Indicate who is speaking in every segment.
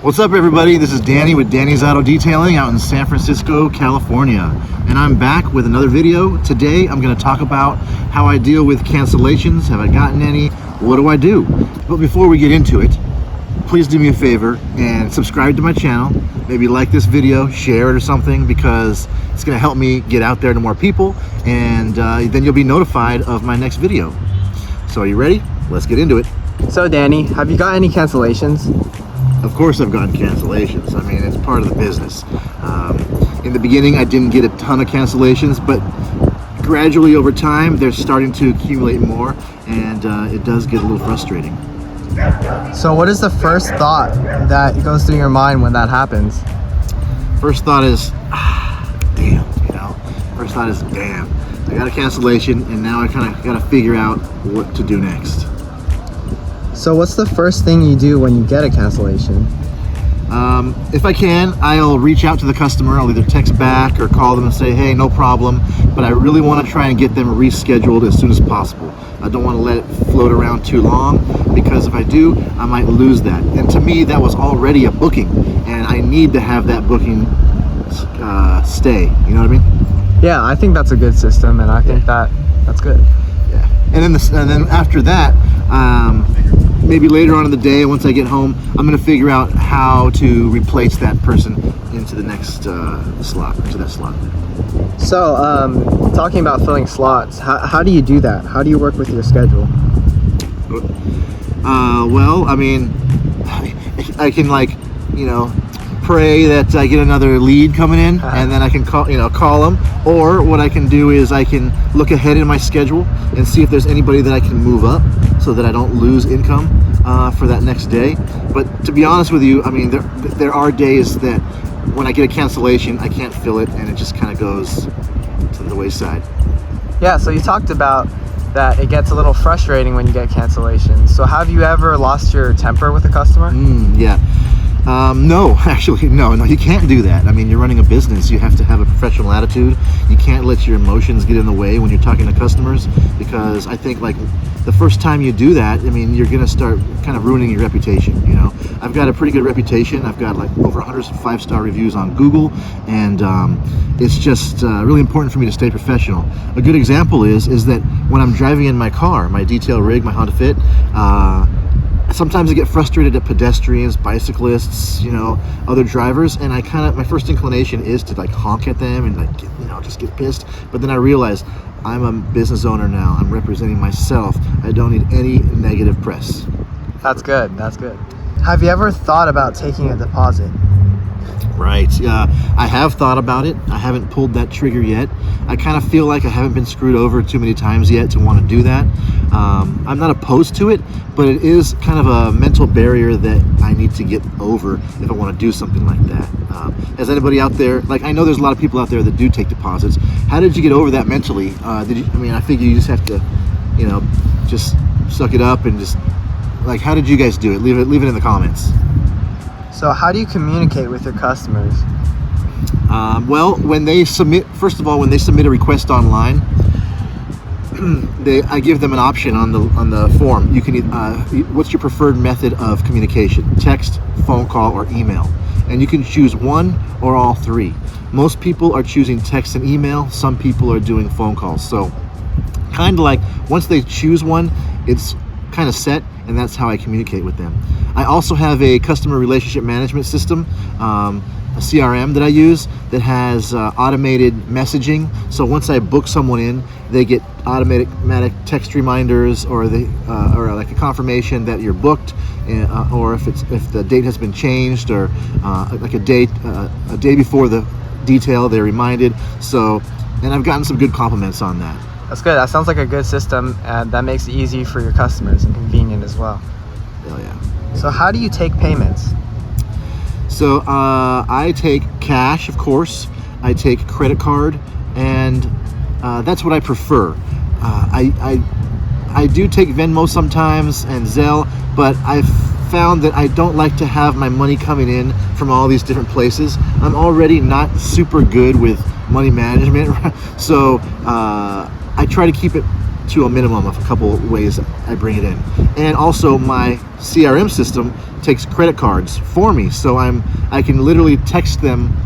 Speaker 1: What's up, everybody? This is Danny with Danny's Auto Detailing out in San Francisco, California. And I'm back with another video. Today, I'm going to talk about how I deal with cancellations. Have I gotten any? What do I do? But before we get into it, please do me a favor and subscribe to my channel. Maybe like this video, share it or something, because it's going to help me get out there to more people. And then you'll be notified of my next video. So are you ready? Let's get into it.
Speaker 2: So Danny, have you got any cancellations?
Speaker 1: Of course I've gotten cancellations. I mean, it's part of the business. In the beginning, I didn't get a ton of cancellations, but gradually over time, they're starting to accumulate more, and it does get a little frustrating.
Speaker 2: So what is the first thought that goes through your mind when that happens?
Speaker 1: First thought is, damn, First thought is, damn. I got a cancellation, and now I kind of got to figure out what to do next.
Speaker 2: So what's the first thing you do when you get a cancellation?
Speaker 1: If I can, I'll reach out to the customer. I'll either text back or call them and say, hey, no problem, but I really want to try and get them rescheduled as soon as possible. I don't want to let it float around too long, because if I do, I might lose that. And to me, that was already a booking, and I need to have that booking stay. You know what I mean?
Speaker 2: Yeah, I think that's a good system, and I think that's good.
Speaker 1: Yeah. And then after that, maybe later on in the day, once I get home, I'm going to figure out how to replace that person into the next slot, into that slot.
Speaker 2: So, talking about filling slots, how do you do that? How do you work with your schedule?
Speaker 1: Well, I mean, I can pray that I get another lead coming in, and then I can call them. Or what I can do is I can look ahead in my schedule and see if there's anybody that I can move up so that I don't lose income for that next day. But to be honest with you, I mean, there are days that when I get a cancellation, I can't fill it, and it just kind of goes to the wayside.
Speaker 2: Yeah, so you talked about that it gets a little frustrating when you get cancellations. So have you ever lost your temper with a customer?
Speaker 1: Yeah. No, actually, no, you can't do that. I mean, you're running a business. You have to have a professional attitude. You can't let your emotions get in the way when you're talking to customers, because I think the first time you do that, I mean, you're going to start kind of ruining your reputation. I've got a pretty good reputation. I've got over 100 5-star reviews on Google, and it's just really important for me to stay professional. A good example is that when I'm driving in my car, my detail rig, my Honda Fit, sometimes I get frustrated at pedestrians, bicyclists, other drivers, and my first inclination is to honk at them and just get pissed. But then I realize I'm a business owner now. I'm representing myself. I don't need any negative press.
Speaker 2: That's good. That's good. Have you ever thought about taking a deposit?
Speaker 1: Right. I have thought about it. I haven't pulled that trigger yet. I kind of feel like I haven't been screwed over too many times yet to want to do that. I'm not opposed to it, but it is kind of a mental barrier that I need to get over if I want to do something like that. Has anybody out there, I know there's a lot of people out there that do take deposits. How did you get over that mentally? I figure you just have to, just suck it up and just, how did you guys do it? Leave it in the comments.
Speaker 2: So how do you communicate with your customers?
Speaker 1: Well, when they submit a request online, I give them an option on the form. You can what's your preferred method of communication? Text, phone call, or email? And you can choose one or all three. Most people are choosing text and email. Some people are doing phone calls. So kind of once they choose one, it's kind of set, and that's how I communicate with them. I also have a customer relationship management system, a CRM that I use that has automated messaging. So once I book someone in, they get automatic text reminders, or a confirmation that you're booked, or if the date has been changed, or a day before the detail, they're reminded. So, and I've gotten some good compliments on that.
Speaker 2: That's good. That sounds like a good system, and that makes it easy for your customers and convenient as well.
Speaker 1: Oh yeah.
Speaker 2: So how do you take payments?
Speaker 1: So I take cash, of course. I take credit card, and that's what I prefer. I do take Venmo sometimes and Zelle, but I've found that I don't like to have my money coming in from all these different places. I'm already not super good with money management, so I try to keep it to a minimum of a couple ways I bring it in. And also my CRM system takes credit cards for me, so I can literally text them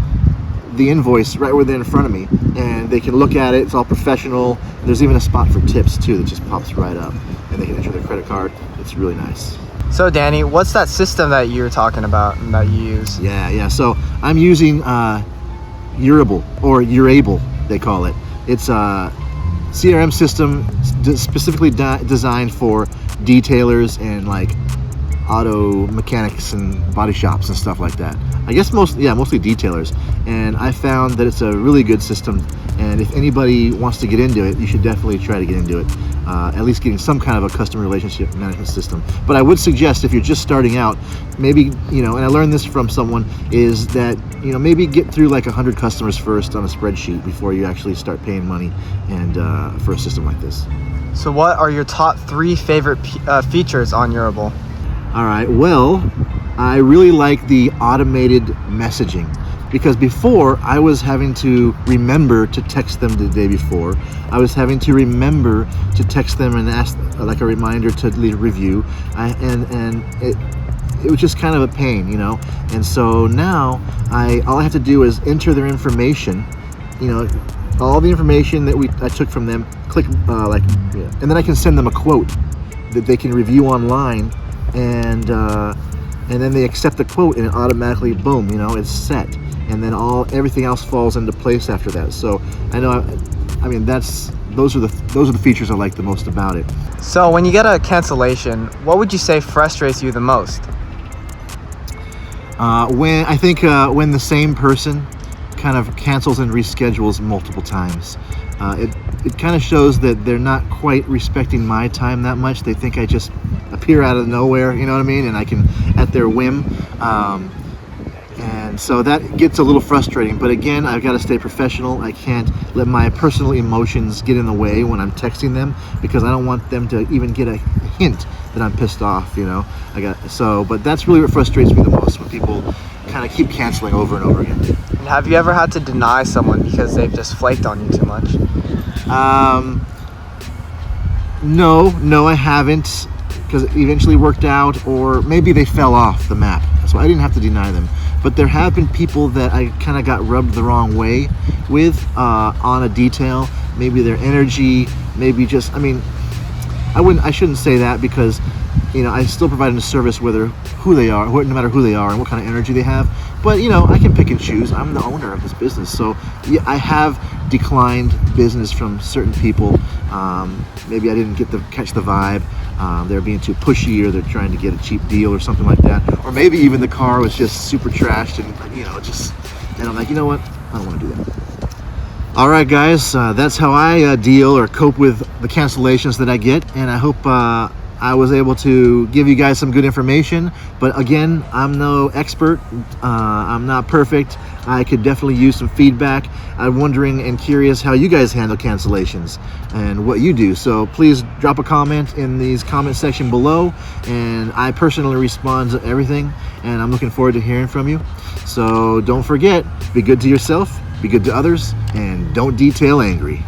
Speaker 1: the invoice right where they're in front of me, and they can look at it. It's all professional. There's even a spot for tips too that just pops right up, and they can enter their credit card. It's really nice.
Speaker 2: So Danny, what's that system that you're talking about and that you use?
Speaker 1: Yeah. So I'm using Yearable, or Yearable, they call it. It's a CRM system specifically designed for detailers and like auto mechanics and body shops and stuff like that. I guess mostly detailers. And I found that it's a really good system, and if anybody wants to get into it, you should definitely try to get into it. At least getting some kind of a customer relationship management system. But I would suggest, if you're just starting out, maybe, and I learned this from someone, is that, maybe get through like 100 customers first on a spreadsheet before you actually start paying money and for a system like this.
Speaker 2: So what are your top 3 favorite features on Yearable?
Speaker 1: All right, well, I really like the automated messaging, because before I was having to remember to text them the day before. I was having to remember to text them and ask like a reminder to leave a review, and it was just kind of a pain, And so now all I have to do is enter their information, all the information that I took from them, click and then I can send them a quote that they can review online, and then they accept the quote, and it automatically, boom, it's set, and then everything else falls into place after that. So I know, those are the features I like the most about it.
Speaker 2: So when you get a cancellation, what would you say frustrates you the most?
Speaker 1: When the same person kind of cancels and reschedules multiple times. It kind of shows that they're not quite respecting my time that much. They think I just appear out of nowhere, you know what I mean? And I can, at their whim. And so that gets a little frustrating. But again, I've got to stay professional. I can't let my personal emotions get in the way when I'm texting them, because I don't want them to even get a hint that I'm pissed off, But that's really what frustrates me the most, when people kind of keep canceling over and over again.
Speaker 2: And have you ever had to deny someone because they've just flaked on you too much?
Speaker 1: No, I haven't, because it eventually worked out, or maybe they fell off the map, so I didn't have to deny them. But there have been people that I kind of got rubbed the wrong way with on a detail, maybe their energy, maybe just, I shouldn't say that, because I still provide a service no matter who they are and what kind of energy they have. But I can pick and choose. I'm the owner of this business, so yeah, I have declined business from certain people. Maybe I didn't catch the vibe. They're being too pushy, or they're trying to get a cheap deal or something like that. Or maybe even the car was just super trashed, and and I'm like, you know what? I don't want to do that. All right, guys, that's how I deal or cope with the cancellations that I get, and I hope I was able to give you guys some good information. But again, I'm no expert. I'm not perfect. I could definitely use some feedback. I'm wondering and curious how you guys handle cancellations and what you do. So please drop a comment in the comment section below, and I personally respond to everything, and I'm looking forward to hearing from you. So don't forget, be good to yourself, be good to others, and don't detail angry.